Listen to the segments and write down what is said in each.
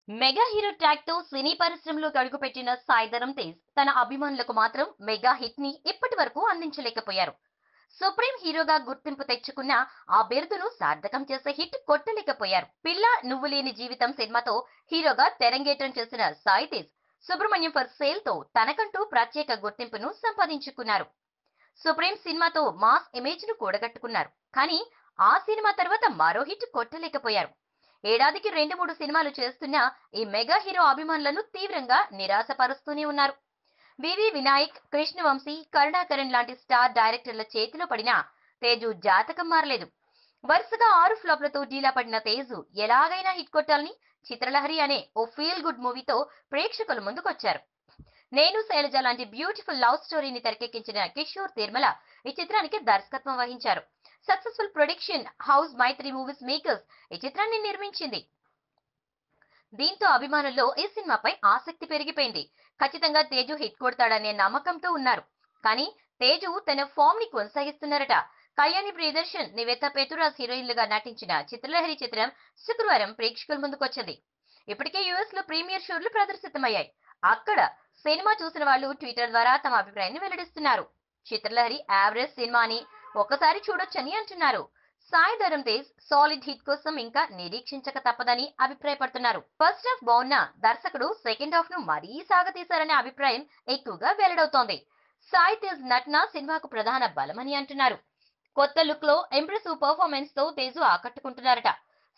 Mega hero tag తో సినీ పరిశ్రమలో అడుగుపెట్టిన సాయి ధరమ్ తేజ్ తన అభిమానులకు మాత్రం మెగా హిట్ ని ఇప్పటి వరకు అందించలేకపోయారు. సుప్రీం హీరోగా గుర్తింపు తెచ్చుకున్న ఆ బిరుదును సార్థకం చేసే హిట్ కొట్టలేకపోయారు. పిల్ల నువ్వు లేని జీవితం సినిమాతో హీరోగా తెరంగేట్రం చేసిన సాయి తేజ్ సుబ్రహ్మణ్యం ఫర్ సేల్ తో తనకంటూ ప్రత్యేక గుర్తింపును సంపాదించుకున్నారు. సుప్రీం సినిమాతో మాస్ ఇమేజ్ ను కూడగట్టుకున్నారు. కానీ ఆ సినిమా తర్వాత మరో హిట్ కొట్టలేకపోయారు. ఏడాదికి 2-3 సినిమాలు చేస్తున్న ఈ మెగా హీరో అభిమానులను తీవ్రంగా నిరాశపరుస్తూనే ఉన్నారు. వివి వినాయక్, కృష్ణవంశీ, కరుణాకరణ్ లాంటి స్టార్ డైరెక్టర్ల చేతిలో పడిన తేజు జాతకం మారలేదు. వరుసగా 6 ఫ్లాప్లతో డీలా పడిన తేజు ఎలాగైనా హిట్ కొట్టాలని చిత్రలహరి అనే ఓ ఫీల్ గుడ్ మూవీతో ప్రేక్షకుల ముందుకొచ్చారు. నేను శైలజ లాంటి బ్యూటిఫుల్ లవ్ స్టోరీని తెరకెక్కించిన కిషోర్ తిరుమల ఈ చిత్రానికి దర్శకత్వం వహించారు. సక్సెస్ఫుల్ ప్రొడక్షన్ హౌస్ మైత్రి మూవీస్ మేకర్స్ ఈ చిత్రాన్ని నిర్మించింది. దీంతో అభిమానుల్లో ఈ సినిమాపై ఆసక్తి పెరిగిపోయింది. ఖచ్చితంగా తేజు హిట్ కొడతాడనే నమ్మకంతో ఉన్నారు. కానీ తేజు తన ఫామ్ ని కొనసాగిస్తున్నారట. కళ్యాణి ప్రియదర్శన్, నివేత పెతురాజ్ హీరోయిన్లుగా నటించిన చిత్రలహరి చిత్రం శుక్రవారం ప్రేక్షకుల ముందుకొచ్చింది. ఇప్పటికే యుఎస్ లో ప్రీమియర్ షోలు ప్రదర్శితమయ్యాయి. అక్కడ సినిమా చూసిన వాళ్ళు ట్విట్టర్ ద్వారా తమ అభిప్రాయాన్ని వెల్లడిస్తున్నారు. చిత్రలహరి యావరేజ్ సినిమా అని ఒక్కసారి చూడొచ్చని అంటున్నారు. సాయి ధరమ్ తేజ్ సాలిడ్ హిట్ కోసం ఇంకా నిరీక్షించక తప్పదని అభిప్రాయపడుతున్నారు. ఫస్ట్ హాఫ్ బాగున్నా దర్శకుడు సెకండ్ హాఫ్ ను మరీ సాగతీశారనే అభిప్రాయం ఎక్కువగా వెల్లడవుతోంది. సాయి తేజ్ నటన సినిమాకు ప్రధాన బలమని అంటున్నారు. కొత్త లుక్ లో ఇంప్రెసివ్ పర్ఫార్మెన్స్ తో తేజు ఆకట్టుకుంటున్నారట.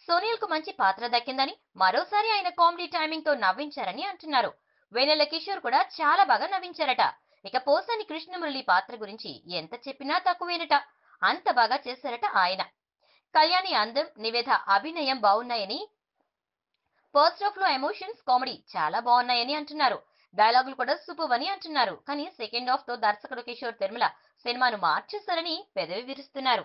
సోనియల్ కు మంచి పాత్ర దక్కిందని, మరోసారి ఆయన కామెడీ టైమింగ్ తో నవ్వించారని అంటున్నారు. వెన్నెల కిషోర్ కూడా చాలా బాగా నవ్వించారట. ఇక పోసాని కృష్ణమురళి పాత్ర గురించి ఎంత చెప్పినా తక్కువేనట. అంత బాగా చేశారట ఆయన. కళ్యాణి అందం, నివేద అభినయం బాగున్నాయని, ఫస్ట్ హాఫ్ లో ఎమోషన్స్, కామెడీ చాలా బాగున్నాయని అంటున్నారు. డైలాగులు కూడా సూపర్ అని అంటున్నారు. కానీ సెకండ్ హాఫ్ తో దర్శకుడు కిషోర్ తిరుమల సినిమాను మార్చేశారని పెదవి విరుస్తున్నారు.